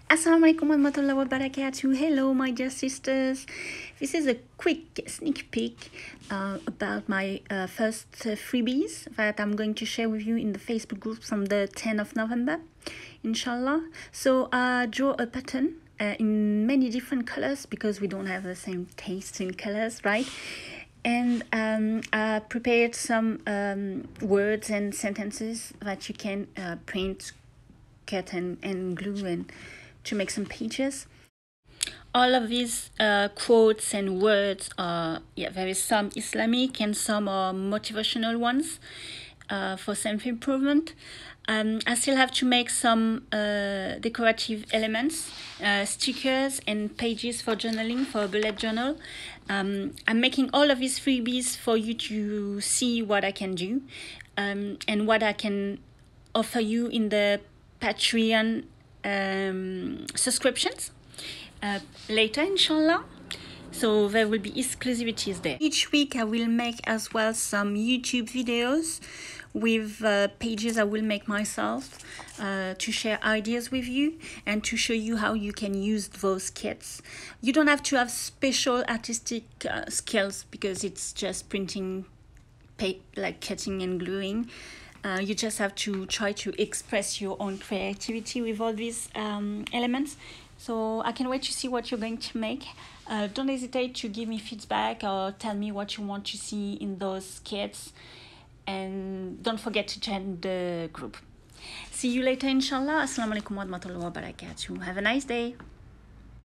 Assalamualaikum warahmatullahi wabarakatuh. Hello, my dear sisters. This is a quick sneak peek about my first freebies that I'm going to share with you in the Facebook group from the 10th of November, inshallah. So I draw a pattern in many different colors because we don't have the same taste in colors, right? And I prepared some words and sentences that you can print, cut and glue and to make some pages. All of these quotes and words are, there is some Islamic and some are motivational ones for self-improvement. I still have to make some decorative elements, stickers and pages for journaling, for a bullet journal. I'm making all of these freebies for you to see what I can do and what I can offer you in the Patreon subscriptions later, inshallah. So there will be exclusivities there. Each week I will make as well some YouTube videos with pages I will make myself to share ideas with you and to show you how you can use those kits. You don't have to have special artistic skills because it's just printing, like cutting and gluing. You just have to try to express your own creativity with all these elements. So I can't wait to see what you're going to make. Don't hesitate to give me feedback or tell me what you want to see in those kits. And don't forget to join the group. See you later, inshallah. Assalamu alaikum warahmatullahi wabarakatuh. Have a nice day.